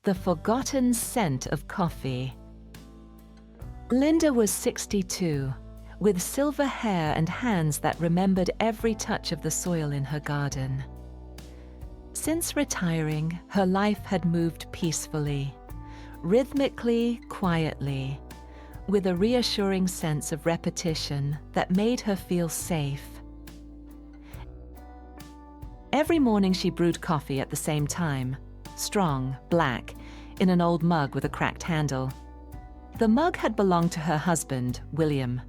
The forgotten scent of coffee. Linda was 62, with silver hair and hands that remembered every touch of the soil in her garden. Since retiring, her life had moved peacefully, rhythmically, quietly, with a reassuring sense of repetition that made her feel safe. Every morning she brewed coffee at the same time, strong, black, in an old mug with a cracked handle. The mug had belonged to her husband, William.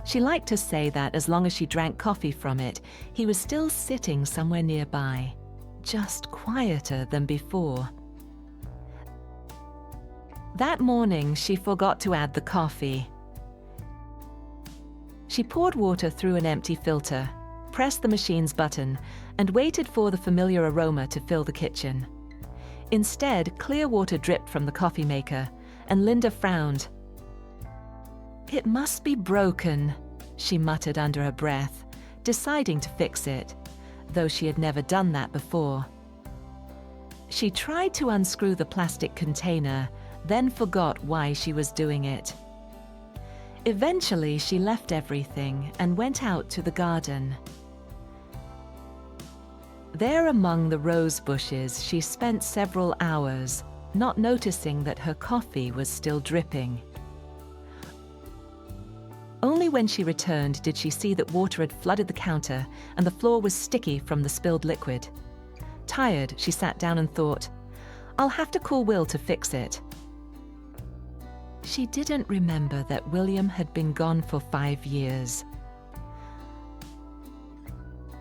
She liked to say that as long as she drank coffee from it, he was still sitting somewhere nearby, just quieter than before. That morning, she forgot to add the coffee. She poured water through an empty filter, pressed the machine's button, and waited for the familiar aroma to fill the kitchen. Instead, clear water dripped from the coffee maker, and Linda frowned. "It must be broken," she muttered under her breath, deciding to fix it, though she had never done that before. She tried to unscrew the plastic container, then forgot why she was doing it. Eventually, she left everything and went out to the garden. There among the rose bushes, she spent several hours, not noticing that her coffee was still dripping. Only when she returned did she see that water had flooded the counter and the floor was sticky from the spilled liquid. Tired, she sat down and thought, "I'll have to call Will to fix it." She didn't remember that William had been gone for 5 years.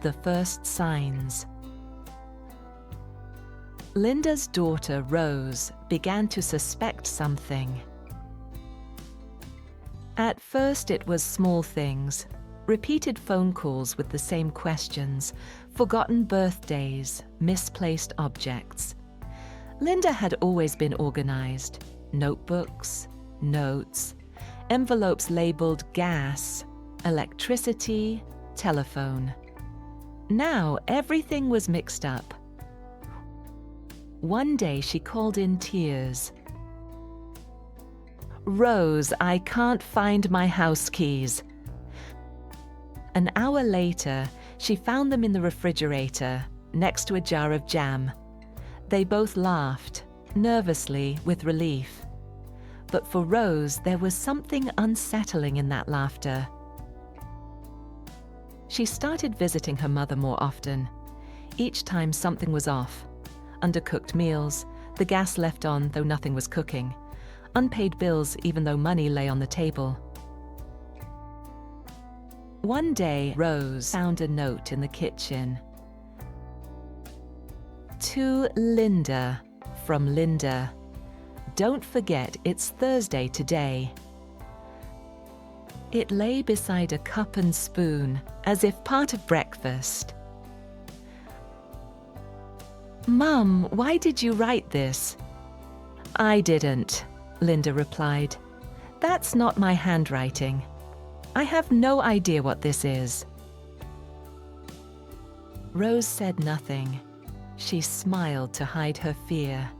The first signs. Linda's daughter, Rose, began to suspect something. At first it was small things, repeated phone calls with the same questions, forgotten birthdays, misplaced objects. Linda had always been organized. Notebooks, notes, envelopes labeled gas, electricity, telephone. Now everything was mixed up. One day she called in tears. "Rose, I can't find my house keys." An hour later, she found them in the refrigerator, next to a jar of jam. They both laughed, nervously, with relief. But for Rose, there was something unsettling in that laughter. She started visiting her mother more often. Each time something was off. Undercooked meals, the gas left on though nothing was cooking, unpaid bills even though money lay on the table. One day, Rose found a note in the kitchen. "To Linda, from Linda. Don't forget it's Thursday today." It lay beside a cup and spoon, as if part of breakfast. "Mum, why did you write this?" "I didn't," Linda replied. "That's not my handwriting. I have no idea what this is." Rose said nothing. She smiled to hide her fear.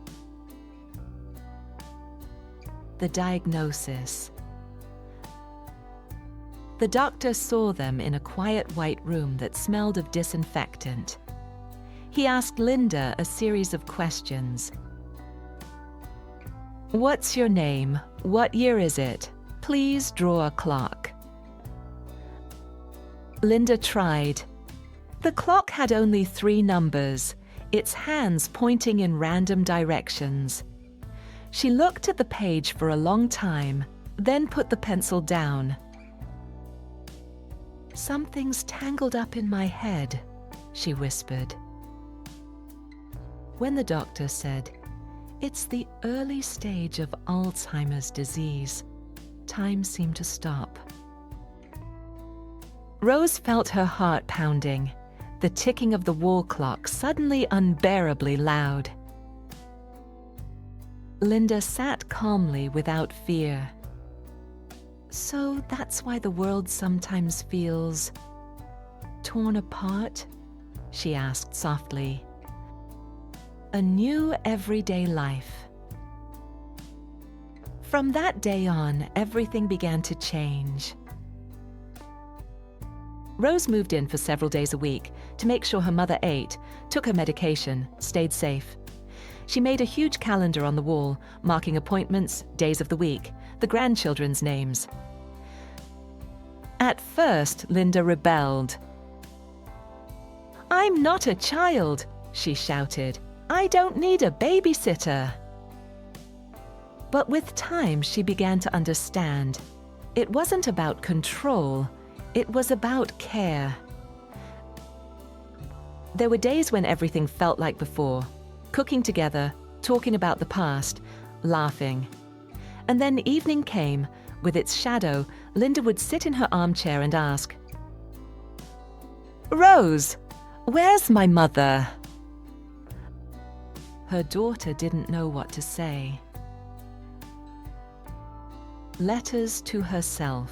The diagnosis. The doctor saw them in a quiet white room that smelled of disinfectant. He asked Linda a series of questions. "What's your name? What year is it? Please draw a clock." Linda tried. The clock had only 3 numbers, its hands pointing in random directions. She looked at the page for a long time, then put the pencil down. "Something's tangled up in my head," she whispered. When the doctor said, "It's the early stage of Alzheimer's disease," time seemed to stop. Rose felt her heart pounding, the ticking of the wall clock suddenly unbearably loud. Linda sat calmly without fear. "So that's why the world sometimes feels torn apart?" she asked softly. A new everyday life. From that day on, everything began to change. Rose moved in for several days a week to make sure her mother ate, took her medication, stayed safe. She made a huge calendar on the wall, marking appointments, days of the week, the grandchildren's names. At first, Linda rebelled. "I'm not a child," she shouted. "I don't need a babysitter." But with time, she began to understand. It wasn't about control, it was about care. There were days when everything felt like before, cooking together, talking about the past, laughing. And then evening came. With its shadow, Linda would sit in her armchair and ask, "Rose, where's my mother?" Her daughter didn't know what to say. Letters to herself.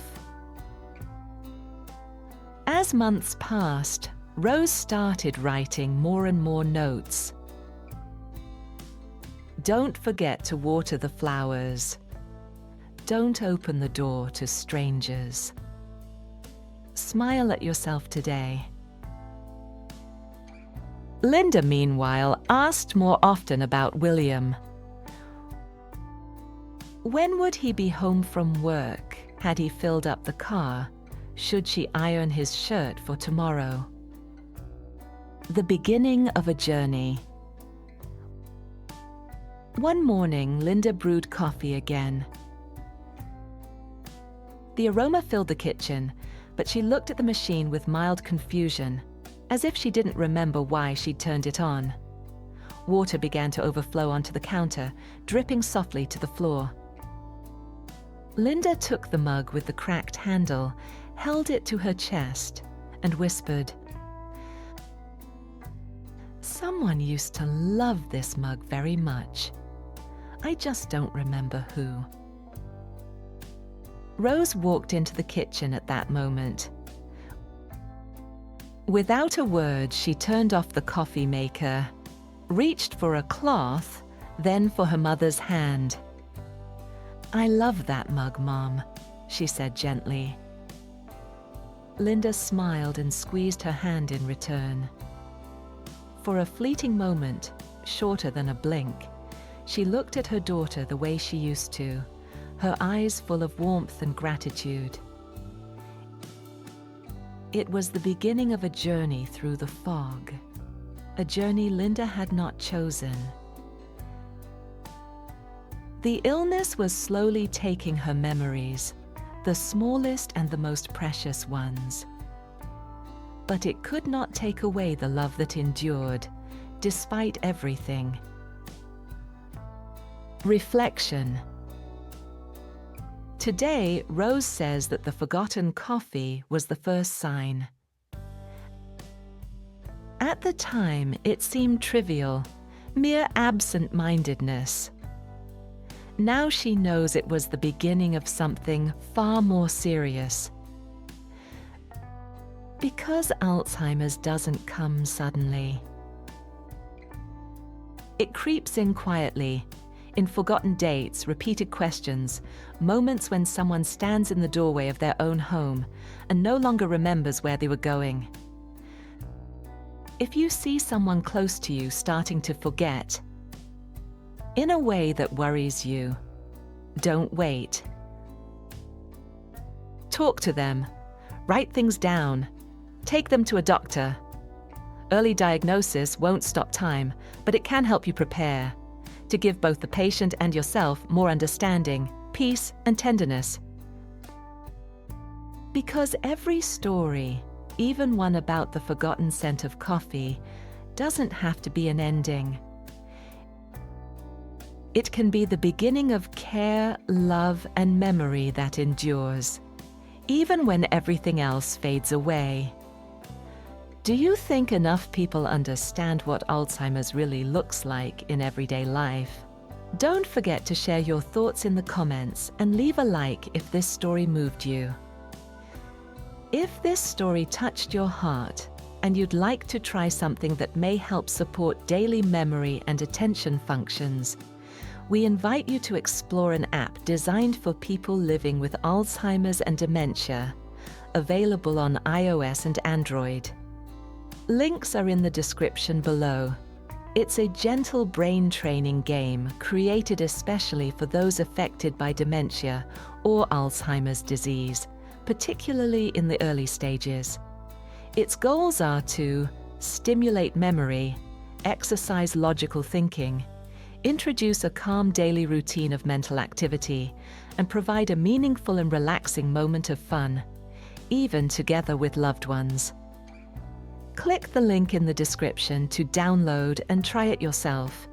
As months passed, Rose started writing more and more notes. "Don't forget to water the flowers. Don't open the door to strangers. Smile at yourself today." Linda, meanwhile, asked more often about William. When would he be home from work? Had he filled up the car? Should she iron his shirt for tomorrow? The beginning of a journey. One morning, Linda brewed coffee again. The aroma filled the kitchen, but she looked at the machine with mild confusion, as if she didn't remember why she'd turned it on. Water began to overflow onto the counter, dripping softly to the floor. Linda took the mug with the cracked handle, held it to her chest, and whispered, "Someone used to love this mug very much. I just don't remember who." Rose walked into the kitchen at that moment. Without a word, she turned off the coffee maker, reached for a cloth, then for her mother's hand. "I love that mug, Mom," she said gently. Linda smiled and squeezed her hand in return. For a fleeting moment, shorter than a blink, she looked at her daughter the way she used to, her eyes full of warmth and gratitude. It was the beginning of a journey through the fog, a journey Linda had not chosen. The illness was slowly taking her memories, the smallest and the most precious ones. But it could not take away the love that endured, despite everything. Reflection. Today, Rose says that the forgotten coffee was the first sign. At the time, it seemed trivial, mere absent-mindedness. Now she knows it was the beginning of something far more serious. Because Alzheimer's doesn't come suddenly. It creeps in quietly, in forgotten dates, repeated questions, moments when someone stands in the doorway of their own home and no longer remembers where they were going. If you see someone close to you starting to forget, in a way that worries you, don't wait. Talk to them, write things down, take them to a doctor. Early diagnosis won't stop time, but it can help you prepare, to give both the patient and yourself more understanding, peace, and tenderness. Because every story, even one about the forgotten scent of coffee, doesn't have to be an ending. It can be the beginning of care, love, and memory that endures, even when everything else fades away. Do you think enough people understand what Alzheimer's really looks like in everyday life? Don't forget to share your thoughts in the comments and leave a like if this story moved you. If this story touched your heart, and you'd like to try something that may help support daily memory and attention functions, we invite you to explore an app designed for people living with Alzheimer's and dementia, available on iOS and Android. Links are in the description below. It's a gentle brain training game created especially for those affected by dementia or Alzheimer's disease, particularly in the early stages. Its goals are to stimulate memory, exercise logical thinking, introduce a calm daily routine of mental activity, and provide a meaningful and relaxing moment of fun, even together with loved ones. Click the link in the description to download and try it yourself.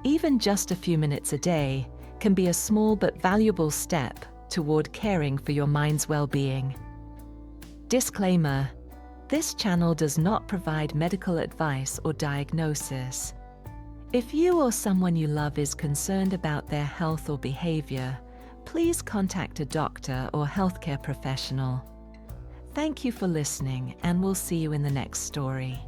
Even just a few minutes a day can be a small but valuable step toward caring for your mind's well-being. Disclaimer: this channel does not provide medical advice or diagnosis. If you or someone you love is concerned about their health or behavior, please contact a doctor or healthcare professional. Thank you for listening, and we'll see you in the next story.